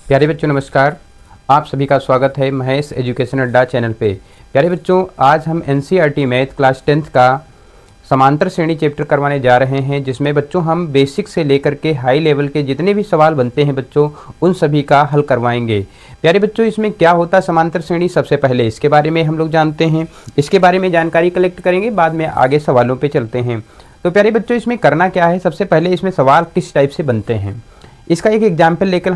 प्यारे बच्चों नमस्कार। आप सभी का स्वागत है महेश एजुकेशन अड्डा चैनल पे। प्यारे बच्चों, आज हम एनसीईआरटी मैथ क्लास 10th का समांतर श्रेणी चैप्टर करवाने जा रहे हैं, जिसमें बच्चों हम बेसिक से लेकर के हाई लेवल के जितने भी सवाल बनते हैं बच्चों उन सभी का हल करवाएंगे। प्यारे बच्चों, इसमें क्या होता है समांतर श्रेणी, सबसे पहले इसके बारे में हम लोग जानते हैं, इसके बारे में जानकारी कलेक्ट करेंगे, बाद में आगे सवालों पर चलते हैं। तो प्यारे बच्चों, इसमें करना क्या है, सबसे पहले इसमें सवाल किस टाइप से बनते हैं इसका एक एग्जाम्पल लेकर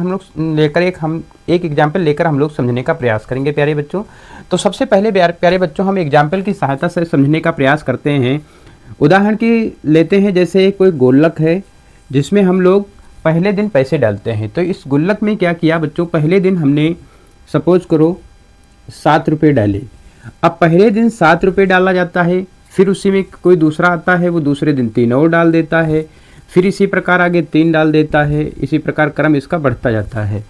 हम लोग समझने का प्रयास करेंगे। प्यारे बच्चों, तो सबसे पहले प्यारे बच्चों हम एग्जाम्पल की सहायता से समझने का प्रयास करते हैं। उदाहरण की लेते हैं, जैसे कोई गुल्लक है जिसमें हम लोग पहले दिन पैसे डालते हैं। तो इस गुल्लक में क्या किया बच्चों, पहले दिन हमने सपोज करो 7 रुपये डाले। अब पहले दिन 7 रुपये डाला जाता है, फिर उसी में कोई दूसरा आता है, वो दूसरे दिन 3 और डाल देता है, फिर इसी प्रकार आगे 3 डाल देता है, इसी प्रकार क्रम इसका बढ़ता जाता है।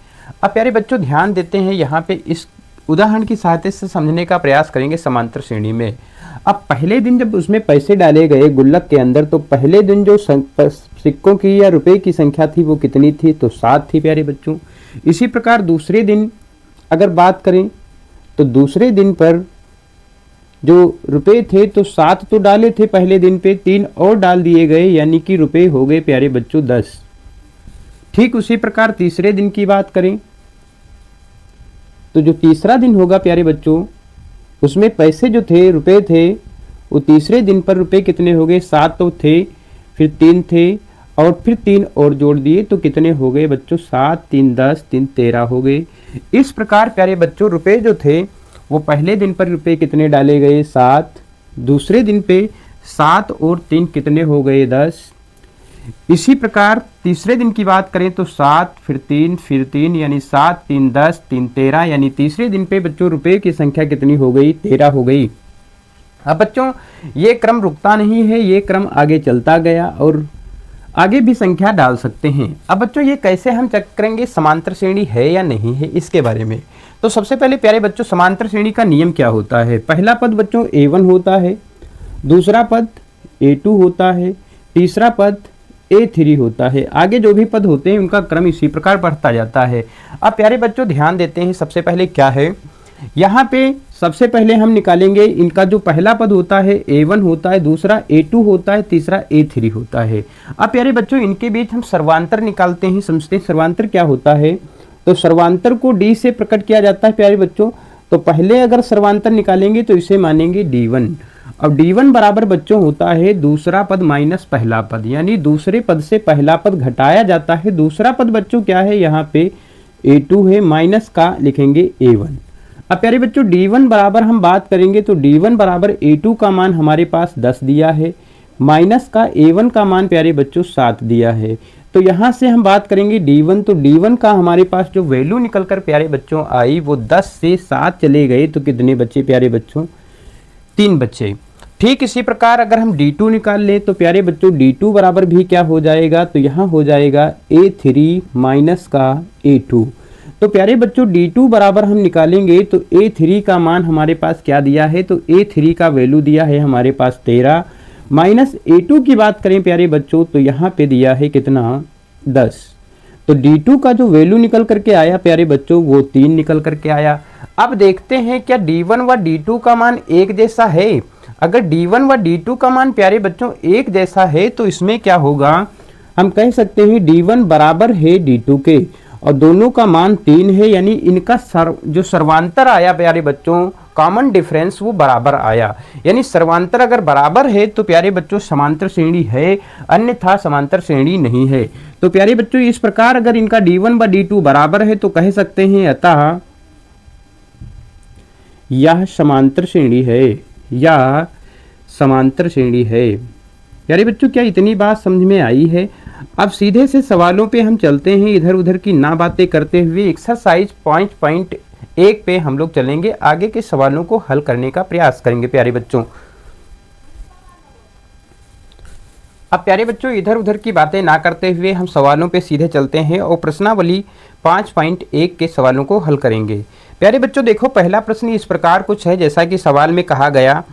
अब प्यारे बच्चों ध्यान देते हैं, यहाँ पे इस उदाहरण की सहायता से समझने का प्रयास करेंगे समांतर श्रेणी में। अब पहले दिन जब उसमें पैसे डाले गए गुल्लक के अंदर, तो पहले दिन जो सिक्कों की या रुपए की संख्या थी वो कितनी थी, तो 7 थी प्यारे बच्चों। इसी प्रकार दूसरे दिन अगर बात करें तो दूसरे दिन पर जो रुपए थे तो 7 तो डाले थे पहले दिन पे, 3 और डाल दिए गए, यानी कि रुपए हो गए प्यारे बच्चों 10। ठीक उसी प्रकार तीसरे दिन की बात करें तो जो तीसरा दिन होगा प्यारे बच्चों, उसमें पैसे जो थे रुपए थे, वो तीसरे दिन पर रुपए कितने हो गए, 7 तो थे, फिर 3 थे और फिर 3 और जोड़ दिए तो कितने हो गए बच्चों, 7 3 10 3 13 हो गए। इस प्रकार प्यारे बच्चों रुपए जो थे वो पहले दिन पर रुपए कितने डाले गए, 7, दूसरे दिन पे 7 और 3 कितने हो गए, 10। इसी प्रकार तीसरे दिन की बात करें तो 7 फिर 3 यानी 7 3 10 3 13, यानी तीसरे दिन पे बच्चों रुपए की संख्या कितनी हो गई, 13 हो गई। अब बच्चों ये क्रम रुकता नहीं है, ये क्रम आगे चलता गया और आगे भी संख्या डाल सकते हैं। अब बच्चों ये कैसे हम चेक करेंगे समांतर श्रेणी है या नहीं है, इसके बारे में। तो सबसे पहले प्यारे बच्चों समांतर श्रेणी का नियम क्या होता है। पहला पद बच्चों A1 होता है, दूसरा पद A2 होता है, तीसरा पद A3 होता है। आगे जो भी पद होते हैं उनका क्रम इसी प्रकार बढ़ता जाता है। अब प्यारे बच्चों ध्यान देते हैं, सबसे पहले क्या है यहाँ पे, सबसे पहले हम निकालेंगे इनका जो पहला पद होता है A1 होता है, दूसरा A2 होता है, तीसरा A3 होता है। अब प्यारे बच्चों इनके बीच हम सर्वांतर निकालते हैं, समझते हैं सर्वांतर क्या होता है। तो सर्वांतर को D से प्रकट किया जाता है प्यारे बच्चों। तो पहले अगर सर्वांतर निकालेंगे तो इसे मानेंगे D1। अब D1 बराबर बच्चों होता है दूसरा पद माइनस पहला पद, यानी दूसरे पद से पहला पद घटाया जाता है। दूसरा पद बच्चों क्या है, यहाँ पे A2 है, माइनस का लिखेंगे A1। अब प्यारे बच्चों D1 बराबर हम बात करेंगे तो D1 बराबर A2 का मान हमारे पास 10 दिया है, माइनस का A1 का मान प्यारे बच्चों 7 दिया है। तो यहाँ से हम बात करेंगे D1, तो D1 का हमारे पास जो वैल्यू निकल कर प्यारे बच्चों आई वो 10 से 7 चले गए, तो कितने बच्चे प्यारे बच्चों, 3 बच्चे। ठीक इसी प्रकार अगर हम D2 निकाल लें तो प्यारे बच्चों D2 बराबर भी क्या हो जाएगा, तो यहाँ हो जाएगा A3 माइनस का A2। तो प्यारे बच्चों D2 बराबर हम निकालेंगे तो A3 का मान हमारे पास क्या दिया है, तो A3 का वैल्यू दिया है हमारे पास 13, माइनस A2 की बात करें प्यारे बच्चों तो यहाँ पे दिया है कितना, 10। तो D2 का जो वैल्यू निकल करके आया प्यारे बच्चों वो 3 निकल करके आया। अब देखते हैं क्या D1 व D2 का मान एक जैसा है। अगर D1 व D2 का मान प्यारे बच्चों एक जैसा है तो इसमें क्या होगा, हम कह सकते हैं D1 बराबर है D2 के और दोनों का मान 3 है, यानी इनका जो सर्वांतर आया प्यारे बच्चों कॉमन डिफरेंस वो बराबर आया। यानी सर्वांतर अगर बराबर है तो प्यारे बच्चों समांतर श्रेणी है, अन्यथा समांतर श्रेणी नहीं है। तो प्यारे बच्चों इस प्रकार अगर इनका D1 व D2 बराबर है तो कह सकते हैं अतः यह समांतर श्रेणी है, या समांतर श्रेणी है। प्यारे बच्चों क्या इतनी बात समझ में आई है। अब सीधे से सवालों पे हम चलते हैं, इधर उधर की ना बातें करते हुए एक्सरसाइज 5.1 पे हम लोग चलेंगे, आगे के सवालों को हल करने का प्रयास करेंगे प्यारे बच्चों। अब प्यारे बच्चों इधर उधर की बातें ना करते हुए हम सवालों पे सीधे चलते हैं और प्रश्नावली 5.1 के सवालों को हल करेंगे। प्यारे बच्चों देखो पहला प्रश्न इस प्रकार कुछ है, जैसा कि सवाल में कहा गया,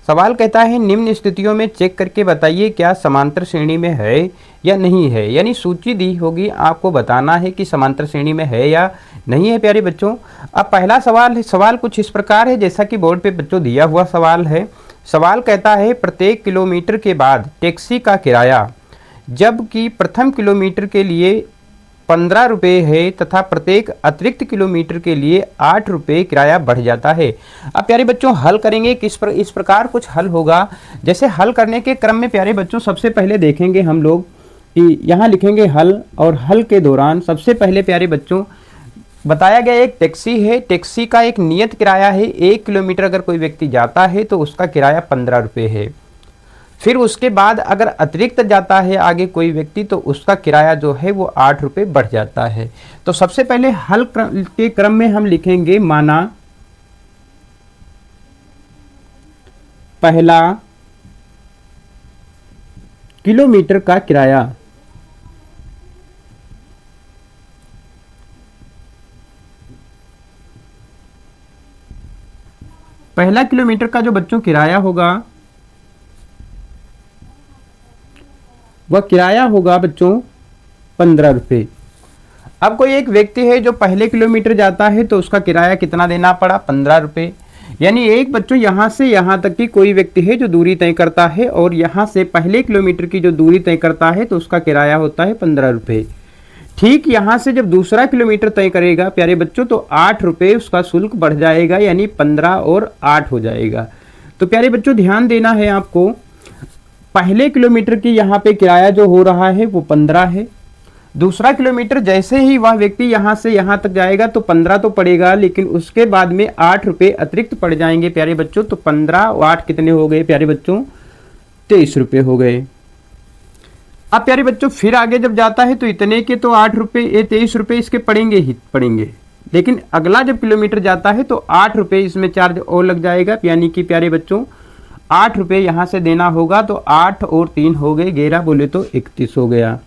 सवाल कहता है निम्न स्थितियों में चेक करके बताइए क्या समांतर श्रेणी में है या नहीं है। यानी सूची दी होगी, आपको बताना है कि समांतर श्रेणी में है या नहीं है प्यारे बच्चों। अब पहला सवाल है, सवाल कुछ इस प्रकार है जैसा कि बोर्ड पे बच्चों दिया हुआ सवाल है। सवाल कहता है प्रत्येक किलोमीटर के बाद टैक्सी का किराया जबकि प्रथम किलोमीटर के लिए 15 रुपये है तथा प्रत्येक अतिरिक्त किलोमीटर के लिए 8 रुपये किराया बढ़ जाता है। अब प्यारे बच्चों हल करेंगे इस प्रकार कुछ हल होगा। जैसे हल करने के क्रम में प्यारे बच्चों सबसे पहले देखेंगे हम लोग कि यहाँ लिखेंगे हल, और हल के दौरान सबसे पहले प्यारे बच्चों बताया गया एक टैक्सी है। टैक्सी का एक नियत किराया है, 1 किलोमीटर अगर कोई व्यक्ति जाता है तो उसका किराया 15 रुपये है। फिर उसके बाद अगर अतिरिक्त जाता है आगे कोई व्यक्ति तो उसका किराया जो है वो 8 रुपये बढ़ जाता है। तो सबसे पहले हल के क्रम में हम लिखेंगे माना पहला किलोमीटर का किराया पहला किलोमीटर का जो बच्चों किराया होगा वह किराया होगा बच्चों 15 रुपये। अब कोई एक व्यक्ति है जो पहले किलोमीटर जाता है तो उसका किराया कितना देना पड़ा, 15 रुपये। यानी एक बच्चों यहाँ से यहाँ तक की कोई व्यक्ति है जो दूरी तय करता है और यहाँ से पहले किलोमीटर की जो दूरी तय करता है तो उसका किराया होता है 15 रुपये। ठीक यहाँ से जब दूसरा किलोमीटर तय करेगा प्यारे बच्चों तो 8 रुपये उसका शुल्क बढ़ जाएगा, यानी 15 और 8 हो जाएगा। तो प्यारे बच्चों ध्यान देना है आपको, पहले किलोमीटर की यहाँ पे किराया जो हो रहा है वो 15 है। दूसरा किलोमीटर जैसे ही वह व्यक्ति यहाँ से यहाँ तक जाएगा तो 15 तो पड़ेगा, लेकिन उसके बाद में 8 रुपये अतिरिक्त पड़ जाएंगे प्यारे बच्चों। तो 15 और 8 कितने हो गए प्यारे बच्चों, 23 रुपये हो गए। अब प्यारे बच्चों फिर आगे जब जाता है तो इतने के तो 8 रुपये, ये 23 रुपये इसके पड़ेंगे ही पड़ेंगे, लेकिन अगला जब किलोमीटर जाता है तो 8 रुपये इसमें चार्ज और लग जाएगा, यानी कि प्यारे बच्चों 8 रुपये यहाँ से देना होगा। तो 8 और 3 हो गए 11, बोले तो 31 हो गया।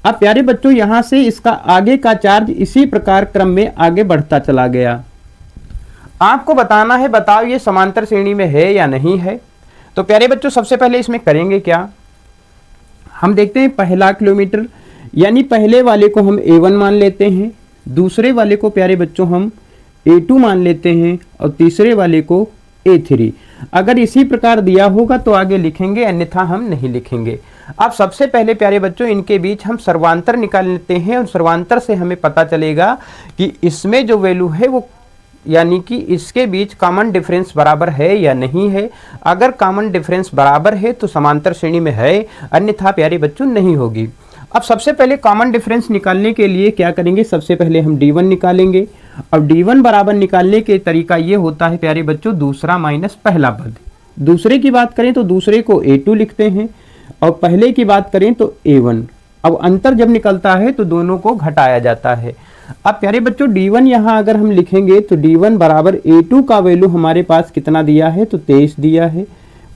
अब प्यारे बच्चों यहाँ से इसका आगे का चार्ज इसी प्रकार क्रम में आगे बढ़ता चला गया। आपको बताना है, बताओ ये समांतर श्रेणी में है या नहीं है। तो प्यारे बच्चों सबसे पहले इसमें करेंगे क्या, हम देखते हैं पहला किलोमीटर, यानी पहले वाले को हम A1 मान लेते हैं, दूसरे वाले को प्यारे बच्चों हम A2 मान लेते हैं और तीसरे वाले को A3। अगर इसी प्रकार दिया होगा तो आगे लिखेंगे, अन्यथा हम नहीं लिखेंगे। अब सबसे पहले प्यारे बच्चों इनके बीच हम सर्वांतर निकाल लेते हैं और सर्वांतर से हमें पता चलेगा कि इसमें जो वैल्यू है वो, यानी कि इसके बीच कॉमन डिफरेंस बराबर है या नहीं है। अगर कॉमन डिफरेंस बराबर है तो समांतर श्रेणी में है, अन्यथा प्यारे बच्चों नहीं होगी। अब सबसे पहले कॉमन डिफरेंस निकालने के लिए क्या करेंगे, सबसे पहले हम D1 निकालेंगे। अब D1 बराबर निकालने के तरीका ये होता है प्यारे बच्चों दूसरा माइनस पहला पद। दूसरे की बात करें तो दूसरे को A2 लिखते हैं और पहले की बात करें तो A1। अब अंतर जब निकलता है तो दोनों को घटाया जाता है। अब प्यारे बच्चों D1 यहाँ अगर हम लिखेंगे तो D1 बराबर A2 का वैल्यू हमारे पास कितना दिया है, तो 23 दिया है,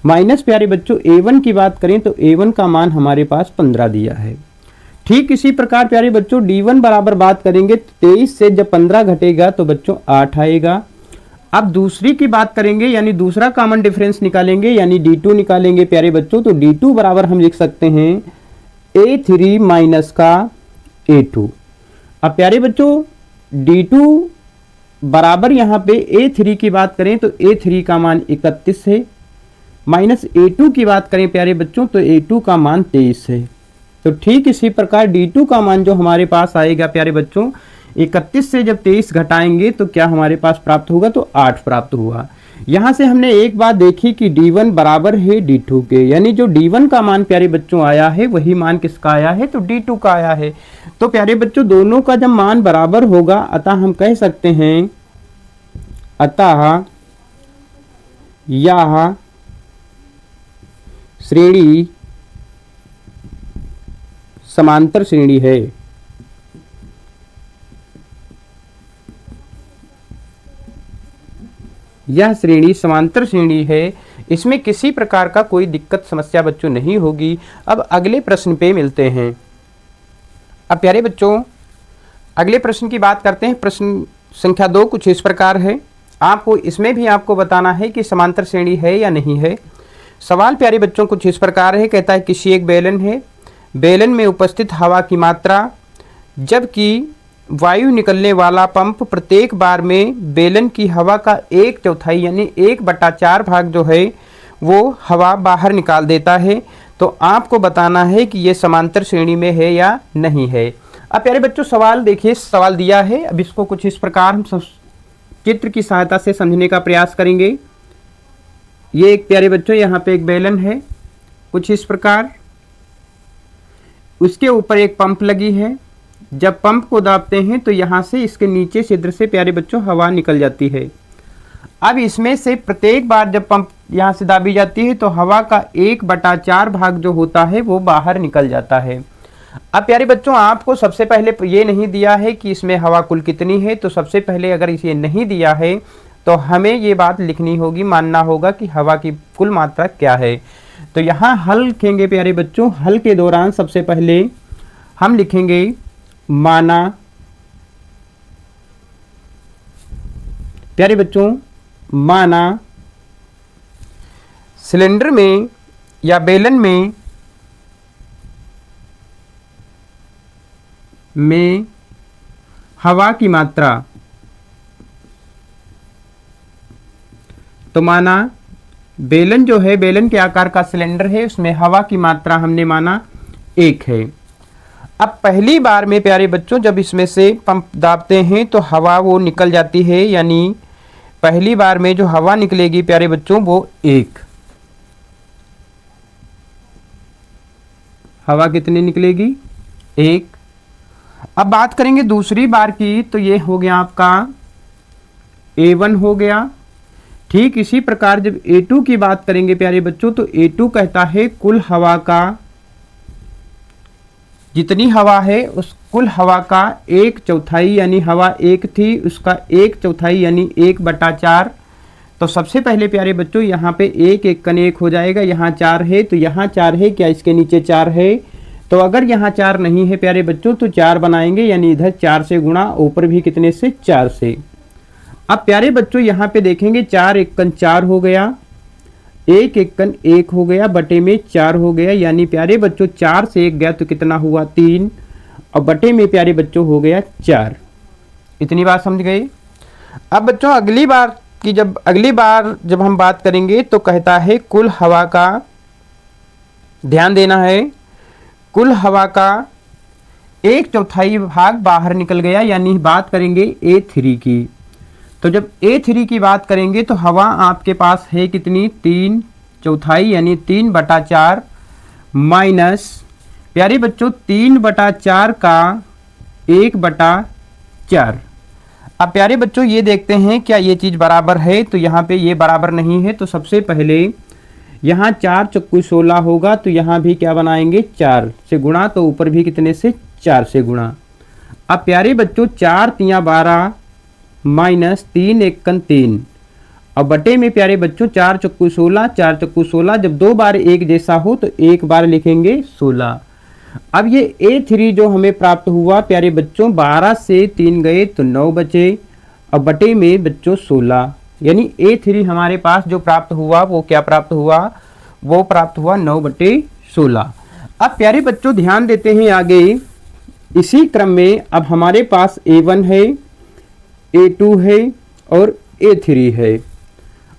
माइनस प्यारे बच्चों A1 की बात करें तो A1 का मान हमारे पास 15 दिया है। ठीक इसी प्रकार प्यारे बच्चों D1 बराबर बात करेंगे तो 23 से जब 15 घटेगा तो बच्चों 8 आएगा। अब दूसरी की बात करेंगे, यानी दूसरा कॉमन डिफरेंस निकालेंगे, यानी D2 निकालेंगे प्यारे बच्चों। तो D2 बराबर हम लिख सकते हैं A3 माइनस का A2। अब प्यारे बच्चों D2 बराबर यहाँ पे A3 की बात करें तो A3 का मान 31 है, माइनस A2 की बात करें प्यारे बच्चों तो A2 का मान 23 है। तो ठीक इसी प्रकार D2 का मान जो हमारे पास आएगा प्यारे बच्चों 31 से जब 23 घटाएंगे तो क्या हमारे पास प्राप्त होगा, तो 8 प्राप्त हुआ। यहाँ से हमने एक बात देखी कि D1 बराबर है D2 के, यानी जो D1 का मान प्यारे बच्चों आया है वही मान किसका आया है, तो D2 का आया है। तो प्यारे बच्चों दोनों का जब मान बराबर होगा अतः हम कह सकते हैं, अतः यह श्रेणी समांतर श्रेणी है। यह श्रेणी समांतर श्रेणी है, इसमें किसी प्रकार का कोई दिक्कत समस्या बच्चों नहीं होगी। अब अगले प्रश्न पे मिलते हैं। अब प्यारे बच्चों अगले प्रश्न की बात करते हैं। प्रश्न संख्या 2 कुछ इस प्रकार है। आपको इसमें भी आपको बताना है कि समांतर श्रेणी है या नहीं है। सवाल प्यारे बच्चों कुछ इस प्रकार है, कहता है किसी एक बेलन है, बेलन में उपस्थित हवा की मात्रा, जबकि वायु निकलने वाला पंप प्रत्येक बार में बेलन की हवा का 1/4 यानी 1/4 भाग जो है वो हवा बाहर निकाल देता है। तो आपको बताना है कि ये समांतर श्रेणी में है या नहीं है। अब प्यारे बच्चों सवाल देखिए, सवाल दिया है, अब इसको कुछ इस प्रकार हम चित्र की सहायता से समझने का प्रयास करेंगे। ये एक प्यारे बच्चों यहाँ पे एक बेलन है कुछ इस प्रकार, उसके ऊपर एक पंप लगी है। जब पंप को दाबते हैं तो यहाँ से इसके नीचे छिद्र से प्यारे बच्चों हवा निकल जाती है। अब इसमें से प्रत्येक बार जब पंप यहाँ से दाबी जाती है तो हवा का 1/4 भाग जो होता है वो बाहर निकल जाता है। अब प्यारे बच्चों आपको सबसे पहले ये नहीं दिया है कि इसमें हवा कुल कितनी है, तो सबसे पहले अगर इसे नहीं दिया है तो हमें ये बात लिखनी होगी, मानना होगा कि हवा की कुल मात्रा क्या है। तो यहाँ हल लिखेंगे प्यारे बच्चों, हल के दौरान सबसे पहले हम लिखेंगे माना, प्यारे बच्चों माना सिलेंडर में या बेलन में हवा की मात्रा, तो माना बेलन जो है, बेलन के आकार का सिलेंडर है, उसमें हवा की मात्रा हमने माना 1 है। अब पहली बार में प्यारे बच्चों जब इसमें से पंप दाबते हैं तो हवा वो निकल जाती है, यानी पहली बार में जो हवा निकलेगी प्यारे बच्चों वो 1। हवा कितनी निकलेगी? 1। अब बात करेंगे दूसरी बार की, तो ये हो गया आपका A1 हो गया। ठीक इसी प्रकार जब A2 की बात करेंगे प्यारे बच्चों तो A2 कहता है कुल हवा का, जितनी हवा है उस कुल हवा का 1/4 यानी हवा 1 थी, उसका 1/4 यानी 1/4। तो सबसे पहले प्यारे बच्चों यहाँ पे 1 1 कन 1 हो जाएगा, यहाँ 4 है तो यहाँ 4 है, क्या इसके नीचे 4 है? तो अगर यहाँ 4 नहीं है प्यारे बच्चों तो 4 बनाएंगे, यानी इधर 4 से गुणा, ऊपर भी कितने से? 4 से। अब प्यारे बच्चों यहाँ पे देखेंगे 4 1 कन 4 हो गया, 1 1 कन 1 हो गया, बटे में 4 हो गया, यानी प्यारे बच्चों 4 से 1 गया तो कितना हुआ? 3, और बटे में प्यारे बच्चों हो गया 4। इतनी बात समझ गए? अब बच्चों अगली बार जब हम बात करेंगे तो कहता है कुल हवा का, ध्यान देना है, कुल हवा का 1/4 भाग बाहर निकल गया, यानी बात करेंगे A3 की। तो जब A3 की बात करेंगे तो हवा आपके पास है कितनी? 3/4 यानी 3/4 माइनस प्यारे बच्चों 3/4 का 1/4। अब प्यारे बच्चों ये देखते हैं क्या ये चीज़ बराबर है, तो यहाँ पे ये बराबर नहीं है। तो सबसे पहले यहाँ 4 चक्कू 16 होगा, तो यहाँ भी क्या बनाएंगे? 4 से गुणा, तो ऊपर भी कितने से? 4 से गुणा। अब प्यारे बच्चों 4 तियाँ 12 माइनस 3 1 कन 3, और बटे में प्यारे बच्चों 4 चक्कू 16, 4 चक्कू 16, जब 2 बार एक जैसा हो तो एक बार लिखेंगे 16। अब ये A3 जो हमें प्राप्त हुआ प्यारे बच्चों, 12 से 3 गए तो 9 बचे, और बटे में बच्चों 16, यानी A3 हमारे पास जो प्राप्त हुआ वो क्या प्राप्त हुआ? वो प्राप्त हुआ 9/16। अब प्यारे बच्चों ध्यान देते हैं आगे, इसी क्रम में अब हमारे पास A1 है, A2 है और A3 है।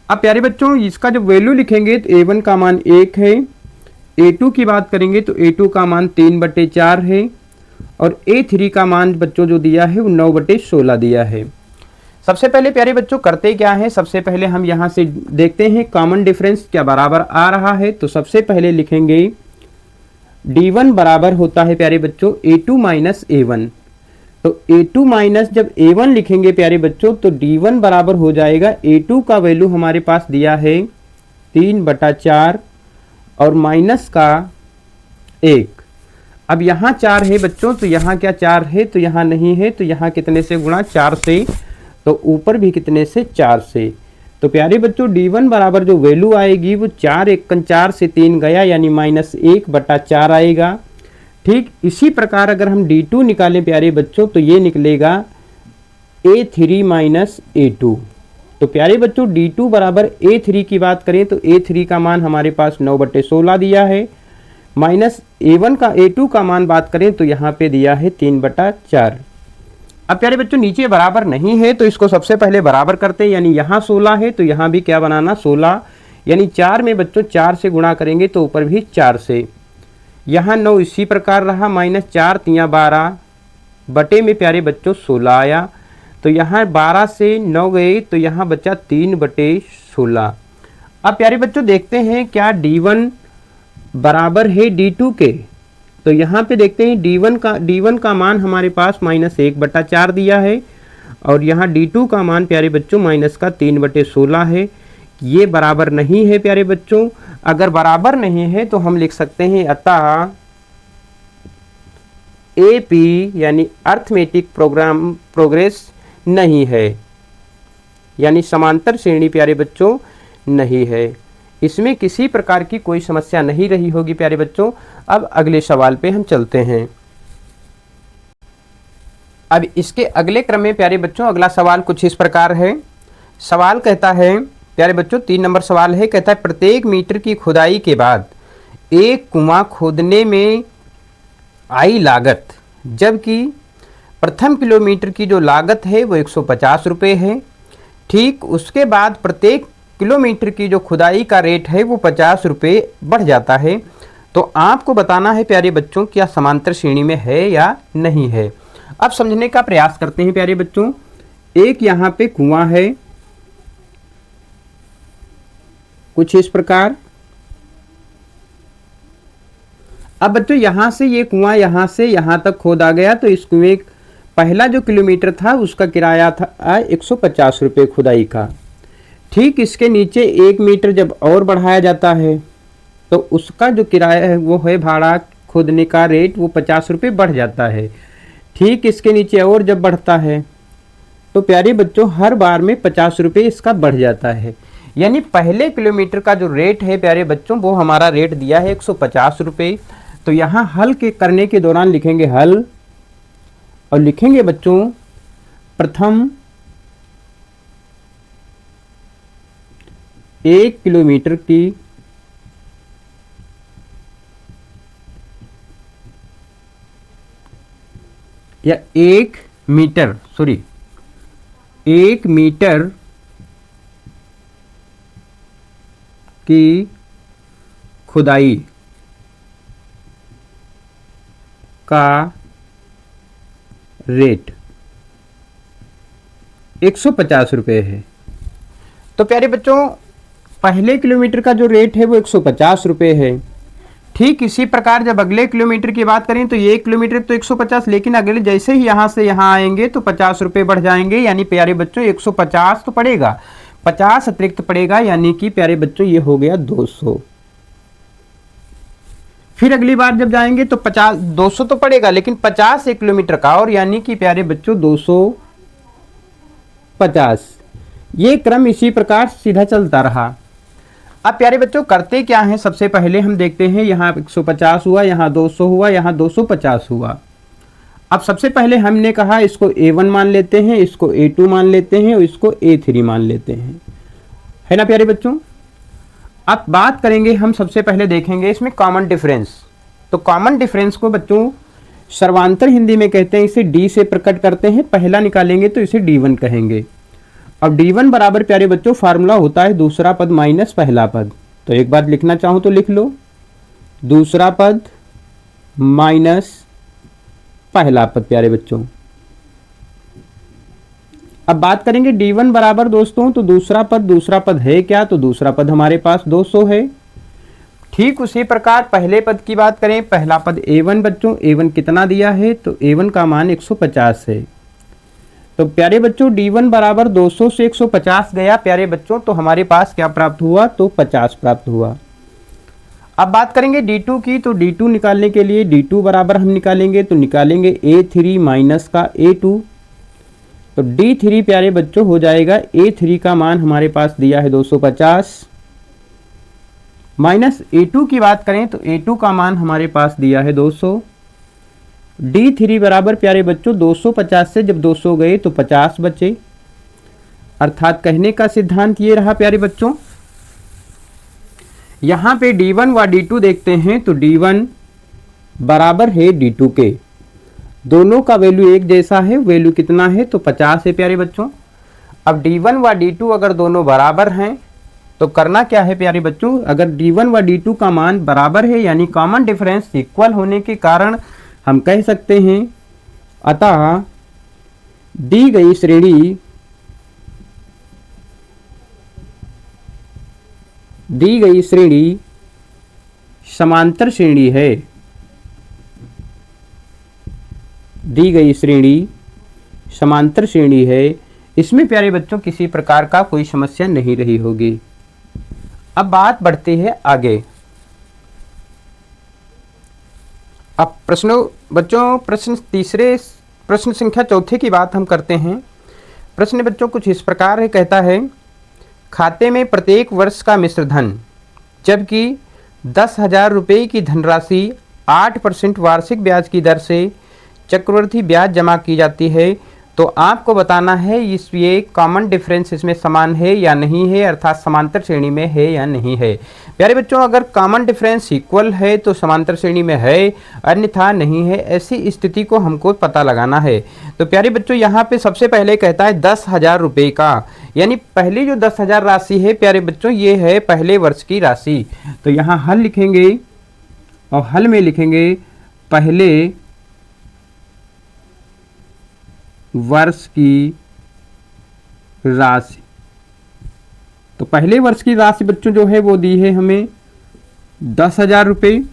अब प्यारे बच्चों इसका जब वैल्यू लिखेंगे तो A1 का मान 1 है, A2 की बात करेंगे तो A2 का मान 3/4 है, और A3 का मान बच्चों जो दिया है वो 9/16 दिया है। सबसे पहले प्यारे बच्चों करते क्या है, सबसे पहले हम यहाँ से देखते हैं कॉमन डिफरेंस क्या बराबर आ रहा है। तो सबसे पहले लिखेंगे D1 बराबर होता है प्यारे बच्चों A2 माइनस A1। तो A2 माइनस जब A1 लिखेंगे प्यारे बच्चों तो D1 बराबर हो जाएगा, A2 का वैल्यू हमारे पास दिया है 3/4 और माइनस का 1। अब यहाँ 4 है बच्चों, तो यहाँ क्या 4 है? तो यहाँ नहीं है, तो यहाँ कितने से गुणा? 4 से, तो ऊपर भी कितने से? 4 से। तो प्यारे बच्चों D1 बराबर जो वैल्यू आएगी वो 4 1 कन 4 से 3 गया, यानी -1/4 आएगा। ठीक इसी प्रकार अगर हम D2 निकालें प्यारे बच्चों तो ये निकलेगा A3 माइनस A2। तो प्यारे बच्चों D2 बराबर A3 की बात करें तो A3 का मान हमारे पास 9/16 दिया है, माइनस A2 का मान बात करें तो यहाँ पे दिया है 3/4। अब प्यारे बच्चों नीचे बराबर नहीं है तो इसको सबसे पहले बराबर करते हैं, यानी यहाँ 16 है तो यहाँ भी क्या बनाना 16, यानी 4 में बच्चों 4 से गुणा करेंगे तो ऊपर भी 4 से, यहाँ 9 इसी प्रकार रहा, माइनस 4 तिया 12 बटे में प्यारे बच्चों 16 आया, तो यहाँ 12 से 9 गए तो यहाँ बचा 3/16। अब प्यारे बच्चों देखते हैं क्या D1 बराबर है D2 के, तो यहाँ पे देखते हैं D1 का मान हमारे पास -1/4 दिया है और यहाँ D2 का मान प्यारे बच्चों माइनस का 3/16 है। ये बराबर नहीं है प्यारे बच्चों, अगर बराबर नहीं है तो हम लिख सकते हैं अतः AP यानी अर्थमेटिक प्रोग्राम प्रोग्रेस नहीं है, यानी समांतर श्रेणी प्यारे बच्चों नहीं है। इसमें किसी प्रकार की कोई समस्या नहीं रही होगी प्यारे बच्चों। अब अगले सवाल पे हम चलते हैं। अब इसके अगले क्रम में प्यारे बच्चों अगला सवाल कुछ इस प्रकार है। सवाल कहता है प्यारे बच्चों 3 नंबर सवाल है, कहता है प्रत्येक मीटर की खुदाई के बाद एक कुआं खोदने में आई लागत, जबकि प्रथम किलोमीटर की जो लागत है वो 150 रुपये है। ठीक उसके बाद प्रत्येक किलोमीटर की जो खुदाई का रेट है वो 50 रुपये बढ़ जाता है। तो आपको बताना है प्यारे बच्चों क्या समांतर श्रेणी में है या नहीं है। अब समझने का प्रयास करते हैं प्यारे बच्चों। एक यहाँ पे कुआं है कुछ इस प्रकार। अब बच्चों यहाँ से ये कुआं यहाँ से यहाँ तक खोदा गया, तो इस कुएं पहला जो किलोमीटर था उसका किराया था 150 रुपये खुदाई का। ठीक इसके नीचे 1 मीटर जब और बढ़ाया जाता है तो उसका जो किराया है वो है भाड़ा खोदने का रेट, वो 50 रुपये बढ़ जाता है। ठीक इसके नीचे और जब बढ़ता है तो प्यारे बच्चों हर बार में 50 रुपये इसका बढ़ जाता है। यानी पहले किलोमीटर का जो रेट है प्यारे बच्चों वो हमारा रेट दिया है 150 रुपये। तो यहाँ हल के करने के दौरान लिखेंगे हल और लिखेंगे बच्चों प्रथम 1 किलोमीटर की या 1 मीटर की खुदाई का रेट 150 रुपये है। तो प्यारे बच्चों पहले किलोमीटर का जो रेट है वो 150 रुपये है। ठीक इसी प्रकार जब अगले किलोमीटर की बात करें तो ये 1 किलोमीटर तो 150, लेकिन अगले जैसे ही यहाँ से यहाँ आएंगे तो 50 रुपये बढ़ जाएंगे। यानी प्यारे बच्चों 150 तो पड़ेगा, 50 अतिरिक्त पड़ेगा, यानी कि प्यारे बच्चों ये हो गया 200। फिर अगली बार जब जाएंगे तो 200 तो पड़ेगा, लेकिन 50 1 किलोमीटर का और, यानी कि प्यारे बच्चों 250। ये क्रम इसी प्रकार सीधा चलता रहा। अब प्यारे बच्चों करते क्या हैं, सबसे पहले हम देखते हैं यहाँ 150 हुआ, यहाँ 200 हुआ, यहाँ 250 हुआ। अब सबसे पहले हमने कहा इसको A1 मान लेते हैं, इसको A2 मान लेते हैं और इसको A3 मान लेते हैं, है ना प्यारे बच्चों। अब बात करेंगे हम, सबसे पहले देखेंगे इसमें कॉमन डिफरेंस। तो कॉमन डिफरेंस को बच्चों सर्वांतर हिंदी में कहते हैं, इसे D से प्रकट करते हैं। पहला निकालेंगे तो इसे D1 कहेंगे। अब D1 बराबर प्यारे बच्चों फार्मूला होता है दूसरा पद माइनस पहला पद। तो एक बार लिखना चाहूं तो लिख लो, दूसरा पद माइनस पहला पद प्यारे बच्चों। अब बात करेंगे D1 बराबर दोस्तों, तो दूसरा पद है क्या, तो दूसरा पद हमारे पास 200 है। ठीक उसी प्रकार पहले पद की बात करें, पहला पद A1 बच्चों, A1 कितना दिया है, तो A1 का मान 150 है। तो प्यारे बच्चों D1 बराबर 200 से 150 गया प्यारे बच्चों, तो हमारे पास क्या प्राप्त हुआ, तो 50 प्राप्त हुआ। अब बात करेंगे D2 की, तो D2 निकालने के लिए D2 बराबर हम निकालेंगे तो निकालेंगे A3 माइनस का A2। तो D3 प्यारे बच्चों हो जाएगा, A3 का मान हमारे पास दिया है 250 माइनस A2 की बात करें तो A2 का मान हमारे पास दिया है 200। D3 बराबर प्यारे बच्चों 250 से जब 200 गए तो 50 बचे। अर्थात कहने का सिद्धांत ये रहा प्यारे बच्चों। यहाँ पे D1 व D2 देखते हैं तो D1 बराबर है D2 के, दोनों का वैल्यू एक जैसा है, वैल्यू कितना है तो 50 है प्यारे बच्चों। अब D1 व D2 अगर दोनों बराबर हैं तो करना क्या है प्यारे बच्चों, अगर D1 व D2 का मान बराबर है यानी कॉमन डिफरेंस इक्वल होने के कारण हम कह सकते हैं अतः दी गई श्रेणी समांतर श्रेणी है। दी गई श्रेणी समांतर श्रेणी है, इसमें प्यारे बच्चों किसी प्रकार का कोई समस्या नहीं रही होगी। अब बात बढ़ती है आगे। अब प्रश्न संख्या चौथे की बात हम करते हैं। प्रश्न बच्चों कुछ इस प्रकार है, कहता है खाते में प्रत्येक वर्ष का मिश्र धन जबकि 10,000 रुपये की धनराशि 8% वार्षिक ब्याज की दर से चक्रवृद्धि ब्याज जमा की जाती है, तो आपको बताना है ये कॉमन डिफरेंस इसमें समान है या नहीं है, अर्थात समांतर श्रेणी में है या नहीं है। प्यारे बच्चों अगर कॉमन डिफरेंस इक्वल है तो समांतर श्रेणी में है, अन्यथा नहीं है, ऐसी स्थिति को हमको पता लगाना है। तो प्यारे बच्चों यहाँ पे सबसे पहले कहता है 10,000 रुपये का, यानी पहली जो 10,000 राशि है प्यारे बच्चों ये है पहले वर्ष की राशि। तो यहाँ हल लिखेंगे और हल में लिखेंगे पहले वर्ष की राशि। तो पहले वर्ष की राशि बच्चों जो है वो दी है हमें 10,000 रुपये।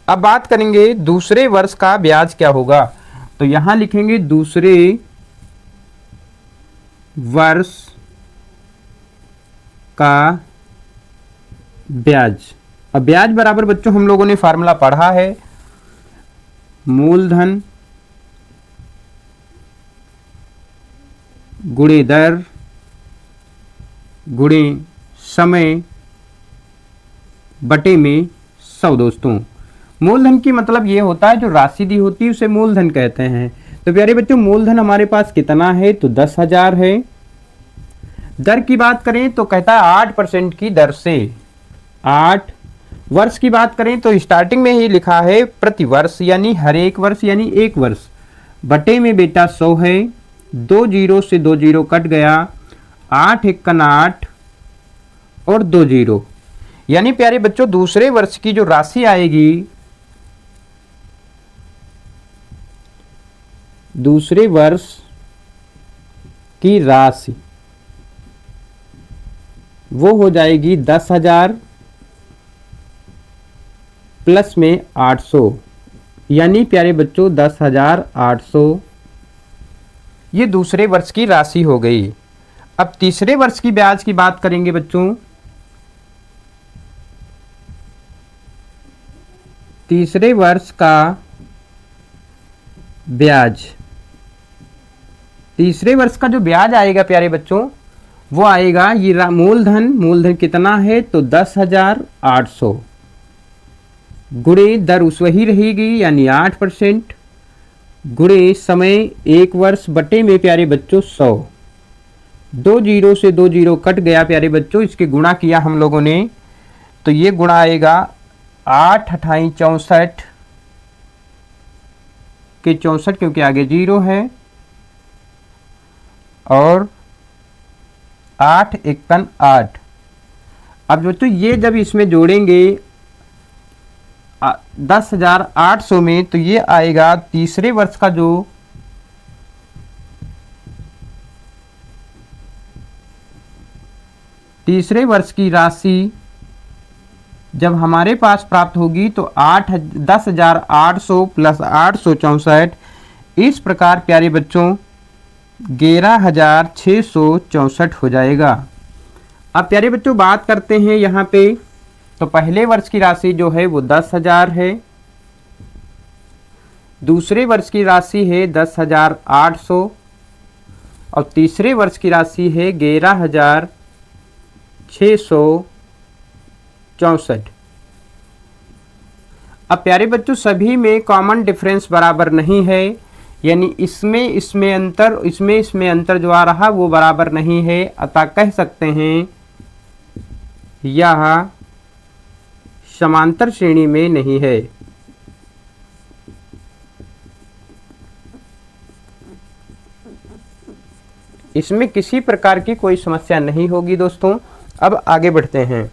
अब बात करेंगे दूसरे वर्ष का ब्याज क्या होगा, तो यहां लिखेंगे दूसरे वर्ष का ब्याज। अब ब्याज बराबर बच्चों हम लोगों ने फार्मूला पढ़ा है, मूलधन गुणे दर गुणे समय बटे में 100। दोस्तों मूलधन की मतलब ये होता है जो राशि दी होती है उसे मूलधन कहते हैं। तो प्यारे बच्चों मूलधन हमारे पास कितना है तो 10,000 है। दर की बात करें तो कहता है 8% की दर से 8। वर्ष की बात करें तो स्टार्टिंग में ही लिखा है प्रति वर्ष यानी हर एक वर्ष यानी एक वर्ष, बटे में बेटा 100 है, 2 जीरो से 2 जीरो कट गया, 8 एकन 8 और 2 जीरो, यानी प्यारे बच्चों दूसरे वर्ष की जो राशि आएगी, दूसरे वर्ष की राशि वो हो जाएगी 10,000 प्लस में 800, यानी प्यारे बच्चों 10,800 ये दूसरे वर्ष की राशि हो गई। अब तीसरे वर्ष की ब्याज की बात करेंगे बच्चों। तीसरे वर्ष का ब्याज, तीसरे वर्ष का जो ब्याज आएगा प्यारे बच्चों वो आएगा ये मूलधन कितना है तो 10,800 गुणे दर उस वही रहेगी यानी 8% गुणे समय एक वर्ष बटे में प्यारे बच्चों 100। 2 जीरो से 2 जीरो कट गया प्यारे बच्चों, इसके गुणा किया हम लोगों ने तो ये गुणा आएगा 8 अठाई 64 के 64 क्योंकि आगे जीरो है और 8 एकन 8। अब बच्चों ये जब इसमें जोड़ेंगे 10,800 में तो ये आएगा तीसरे वर्ष का जो तीसरे वर्ष की राशि जब हमारे पास प्राप्त होगी तो 10,800 प्लस 864, इस प्रकार प्यारे बच्चों 11,664 हो जाएगा। अब प्यारे बच्चों बात करते हैं यहाँ पे, तो पहले वर्ष की राशि जो है वो 10,000 है, दूसरे वर्ष की राशि है 10,800 और तीसरे वर्ष की राशि है 11,664। अब प्यारे बच्चों सभी में कॉमन डिफरेंस बराबर नहीं है, यानी इसमें अंतर जो आ रहा वो बराबर नहीं है, अतः कह सकते हैं यह समांतर श्रेणी में नहीं है। इसमें किसी प्रकार की कोई समस्या नहीं होगी दोस्तों। अब आगे बढ़ते हैं।